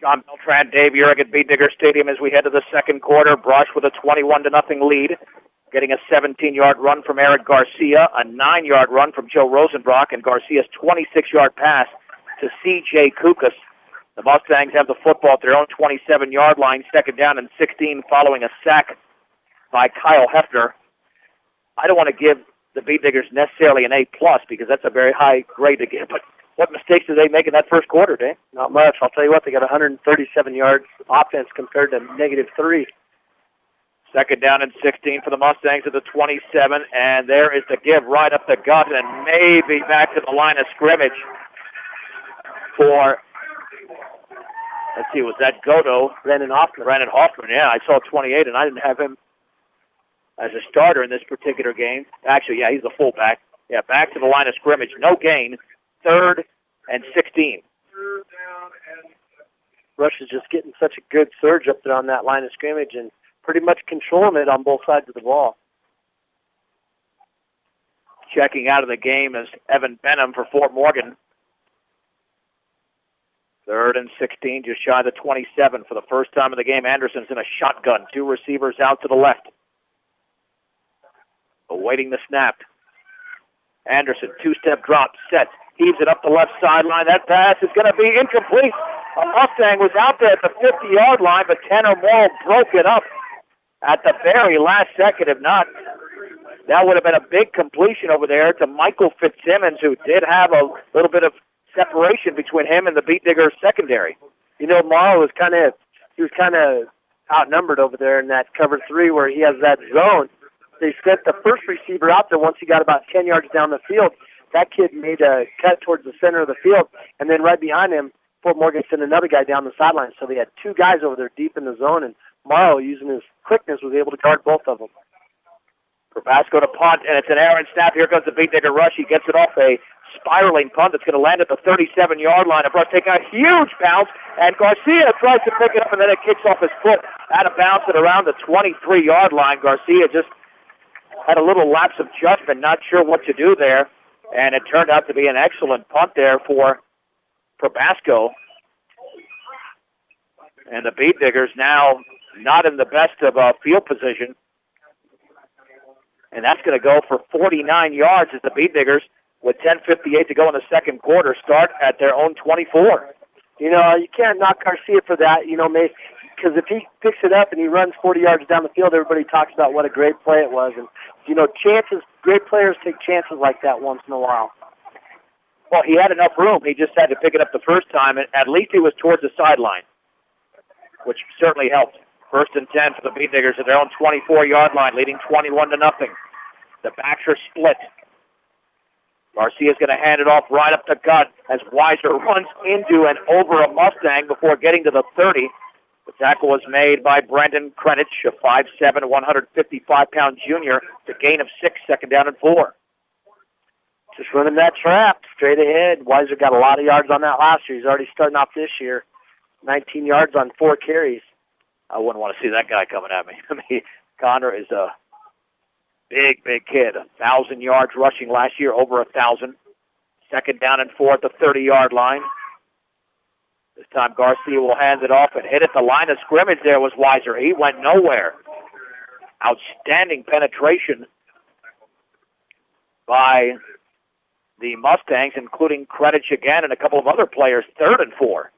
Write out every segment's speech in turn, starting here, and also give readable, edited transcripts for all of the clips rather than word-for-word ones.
John Beltran, Dave Urick at Beat Digger Stadium as we head to the second quarter. Brush with a 21-0 lead, getting a 17-yard run from Eric Garcia, a 9-yard run from Joe Rosenbrock, and Garcia's 26-yard pass to C.J. Kukas. The Mustangs have the football at their own 27-yard line, second down and 16, following a sack by Kyle Hefner. I don't want to give the Beat Diggers necessarily an A+, because that's a very high grade to give, but what mistakes did they make in that first quarter, Dave? Not much. I'll tell you what, they got 137 yards offense compared to -3. Second down and 16 for the Mustangs at the 27, and there is the give right up the gut and maybe back to the line of scrimmage for, let's see, was that Godo? Brandon Hoffman. Brandon Hoffman, yeah. I saw 28, and I didn't have him as a starter in this particular game. Actually, yeah, he's the fullback. Yeah, back to the line of scrimmage. No gain. 3rd and 16. Rush is just getting such a good surge up there on that line of scrimmage and pretty much controlling it on both sides of the ball. Checking out of the game is Evan Benham for Fort Morgan. 3rd and 16, just shy of the 27 for the first time in the game. Anderson's in a shotgun. 2 receivers out to the left. Awaiting the snap. Anderson, 2-step drop, set. Heaves it up the left sideline. That pass is going to be incomplete. A Mustang was out there at the 50-yard line, but 10 or more broke it up at the very last second. If not, that would have been a big completion over there to Michael Fitzsimmons, who did have a little bit of separation between him and the Beat Digger secondary. You know, Morrow was kind of outnumbered over there in that cover 3 where he has that zone. They sent the first receiver out there once he got about 10 yards down the field. That kid made a cut towards the center of the field, and then right behind him, Fort Morgan sent another guy down the sideline. So they had 2 guys over there deep in the zone, and Morrow, using his quickness, was able to guard both of them. Probasco to punt, and it's an errant snap. Here comes the Beat Digger rush. He gets it off a spiraling punt that's going to land at the 37-yard line. Brush taking a huge bounce, and Garcia tries to pick it up, and then it kicks off his foot out of bounds at around the 23-yard line. Garcia just had a little lapse of judgment, not sure what to do there, and it turned out to be an excellent punt there for Probasco. And the Beat Diggers now not in the best of field position, and that's going to go for 49 yards as the Beat Diggers, with 10:58 to go in the second quarter, start at their own 24. You know, you can't knock Garcia for that, you know, because if he picks it up and he runs 40 yards down the field, everybody talks about what a great play it was. And, you know, great players take chances like that once in a while. Well, he had enough room. He just had to pick it up the first time, and at least he was towards the sideline, which certainly helped. 1st and 10 for the Beat Diggers at their own 24-yard line, leading 21-0. The backs are split. Garcia's going to hand it off right up the gut as Weiser runs into and over a Mustang before getting to the 30. The tackle was made by Brendan Krenich, a 5'7", 155-pound junior, to gain of 6, second down and 4. Just running that trap straight ahead. Weiser got a lot of yards on that last year. He's already starting off this year. 19 yards on 4 carries. I wouldn't want to see that guy coming at me. I mean, Connor is a big kid. 1,000 yards rushing last year, over 1,000. Second down and 4 at the 30-yard line. This time Garcia will hand it off and hit at the line of scrimmage. There was Weiser. He went nowhere. Outstanding penetration by the Mustangs, including Krenich again and a couple of other players. 3rd and 4.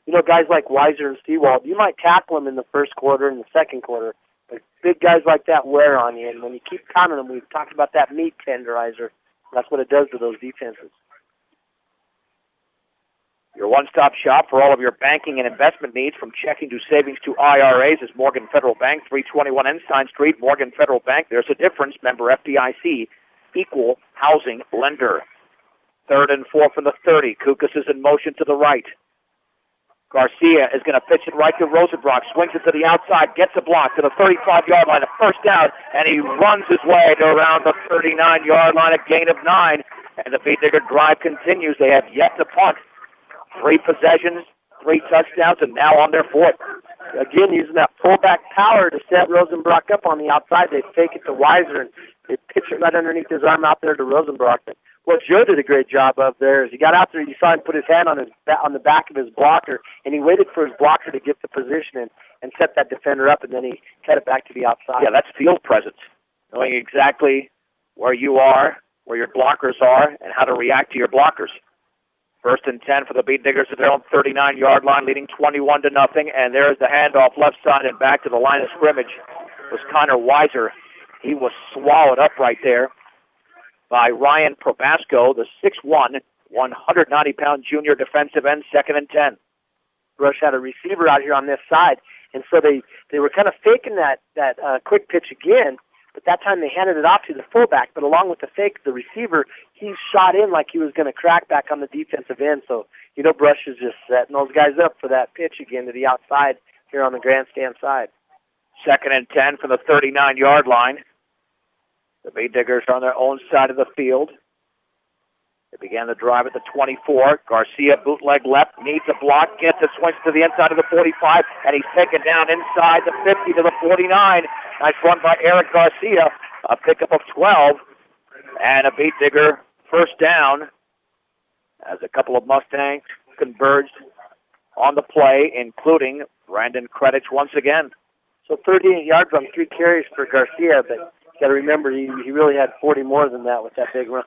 You know, guys like Weiser and Seawald, you might tackle them in the first quarter and the second quarter, but big guys like that wear on you. And when you keep counting them, we've talked about that meat tenderizer. That's what it does to those defenses. Your one-stop shop for all of your banking and investment needs, from checking to savings to IRAs, is Morgan Federal Bank, 321 Ensign Street, Morgan Federal Bank. There's a difference. Member FDIC, equal housing lender. 3rd and 4 from the 30. Kukas is in motion to the right. Garcia is going to pitch it right to Rosenbrock, swings it to the outside, gets a block to the 35-yard line, a first down, and he runs his way to around the 39-yard line, a gain of 9. And the Beat Digger drive continues. They have yet to punt. 3 possessions, 3 touchdowns, and now on their 4th. Again, using that fullback power to set Rosenbrock up on the outside. They fake it to Weiser, and they pitch it right underneath his arm out there to Rosenbrock. what Joe did a great job of there is he got out there, you saw him put his hand on the back of his blocker, and he waited for his blocker to get the position and set that defender up, and then he cut it back to the outside. Yeah, that's field presence, knowing exactly where you are, where your blockers are, and how to react to your blockers. 1st and 10 for the Beet Diggers at their own 39-yard line, leading 21-0, and there's the handoff left side and back to the line of scrimmage was Connor Weiser. He was swallowed up right there by Ryan Probasco, the 6'1", 190-pound junior defensive end, 2nd and 10. Rush had a receiver out here on this side, and so they were kind of faking that quick pitch again, but that time they handed it off to the fullback, but along with the fake, the receiver, he shot in like he was going to crack back on the defensive end, so, Brush is just setting those guys up for that pitch again to the outside here on the grandstand side. 2nd and 10 from the 39-yard line. The Beet Diggers are on their own side of the field. They began the drive at the 24. Garcia, bootleg left, needs a block, gets it, swings to the inside of the 45, and he's taken down inside the 50 to the 49. Nice run by Eric Garcia. A pickup of 12, and a Beet Digger first down as a couple of Mustangs converged on the play, including Brandon Kredich once again. So 38 yards on 3 carries for Garcia, but you got to remember he really had 40 more than that with that big run.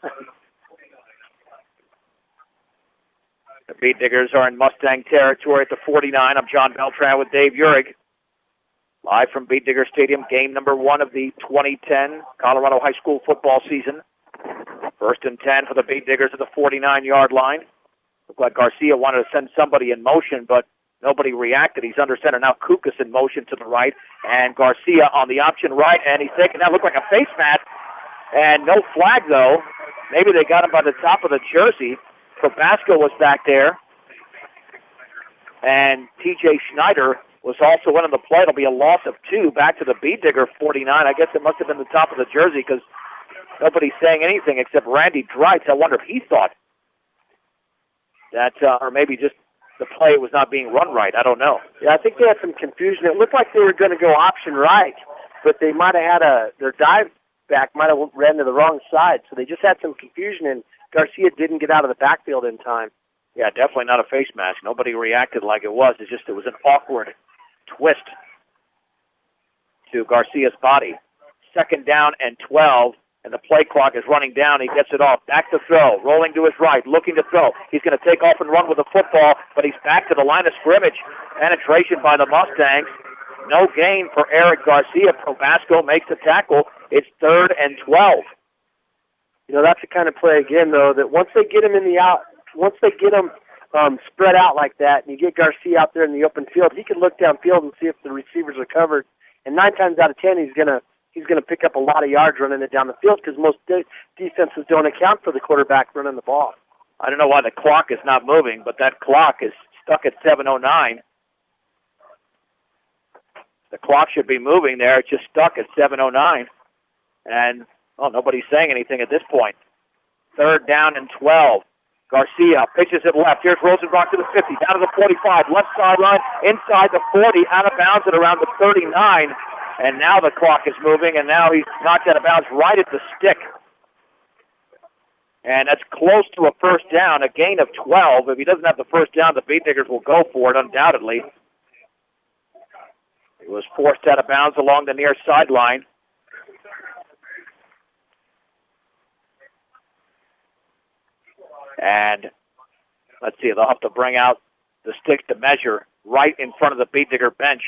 The Beet Diggers are in Mustang territory at the 49. I'm John Beltran with Dave Urig. Live from Beet Digger Stadium, game number 1 of the 2010 Colorado High School football season. 1st and 10 for the Beet Diggers at the 49-yard line. Looked like Garcia wanted to send somebody in motion, but nobody reacted. He's under center. Now Kukas in motion to the right, and Garcia on the option right, and he's taking that. Looked like a face mask, and no flag, though. Maybe they got him by the top of the jersey. Probasco was back there, and T.J. Schneider was also in on the play. It'll be a loss of 2 back to the Beet Digger 49. I guess it must have been the top of the jersey because nobody's saying anything except Randy Dreitz. I wonder if he thought that, or maybe just the play was not being run right. I don't know. Yeah, I think they had some confusion. It looked like they were going to go option right, but they might have had their dive back might have ran to the wrong side, so they just had some confusion, and Garcia didn't get out of the backfield in time. Yeah, definitely not a face mask. Nobody reacted like it was. It's just it was an awkward twist to Garcia's body. 2nd down and 12, and the play clock is running down. He gets it off. Back to throw. Rolling to his right. Looking to throw. He's going to take off and run with the football, but he's back to the line of scrimmage. Penetration by the Mustangs. No gain for Eric Garcia. Probasco makes the tackle. It's 3rd and 12. That's the kind of play, again, though, that once they get him once they get him spread out like that, and you get Garcia out there in the open field, he can look downfield and see if the receivers are covered. And 9 times out of 10, he's gonna pick up a lot of yards running it down the field because most defenses don't account for the quarterback running the ball. I don't know why the clock is not moving, but that clock is stuck at 7:09. The clock should be moving there. It's just stuck at 7:09. And, nobody's saying anything at this point. 3rd down and 12. Garcia pitches it left. Here's Rosenbach to the 50, down to the 45, left sideline, inside the 40, out of bounds at around the 39. And now the clock is moving, and now he's knocked out of bounds right at the stick. And that's close to a first down, a gain of 12. If he doesn't have the first down, the Beet Diggers will go for it, undoubtedly. He was forced out of bounds along the near sideline. And let's see, they'll have to bring out the stick to measure right in front of the Beet Digger bench.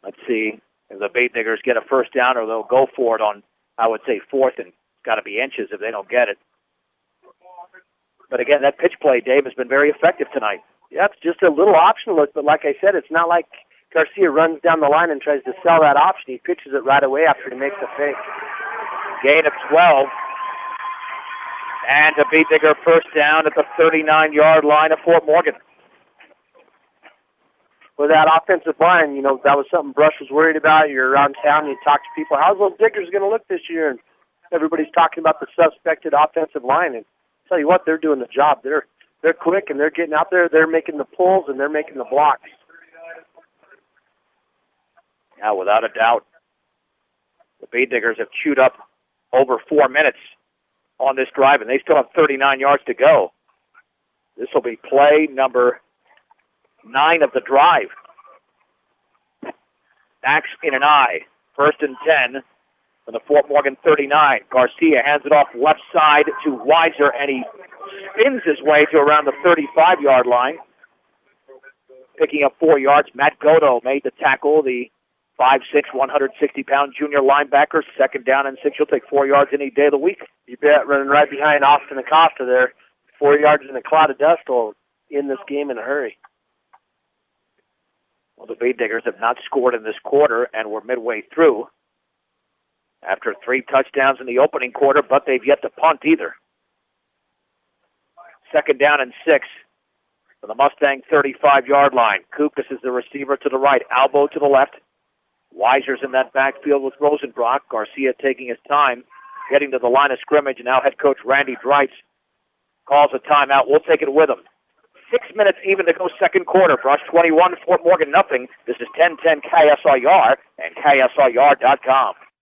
Let's see if the Beet Diggers get a first down, or they'll go for it on, I would say, 4th, and it's got to be inches if they don't get it. But again, that pitch play, Dave, has been very effective tonight. Yeah, it's just a little option look, but like I said, it's not like Garcia runs down the line and tries to sell that option. He pitches it right away after he makes the fake. Gain of 12. And a Beet Digger first down at the 39-yard line of Fort Morgan. With that offensive line, that was something Brush was worried about. You're around town, you talk to people, how's those Diggers going to look this year? And everybody's talking about the suspected offensive line. And I'll tell you what, they're doing the job. They're quick, and they're getting out there. They're making the pulls, and they're making the blocks. Yeah, without a doubt. The Bay Diggers have chewed up over 4 minutes on this drive, and they still have 39 yards to go. This will be play number 9 of the drive. Backs in an eye. 1st and 10 from the Fort Morgan 39. Garcia hands it off left side to Weiser, and he spins his way to around the 35-yard line. Picking up 4 yards, Matt Godo made the tackle, the 5'6", 160-pound junior linebacker. 2nd down and 6. He'll take 4 yards any day of the week. You bet, running right behind Austin Acosta there. 4 yards in a cloud of dust will end this game in a hurry. Well, the Bay Diggers have not scored in this quarter, and we're midway through after 3 touchdowns in the opening quarter, but they've yet to punt either. 2nd down and 6 for the Mustang 35-yard line. Kukas is the receiver to the right, Albo to the left. Weiser's in that backfield with Rosenbrock. Garcia taking his time, getting to the line of scrimmage, and now head coach Randy Dreitz calls a timeout. We'll take it with him. 6 minutes even to go second quarter. Brush 21, Fort Morgan nothing. This is 1010 KSRR and KSRR.com.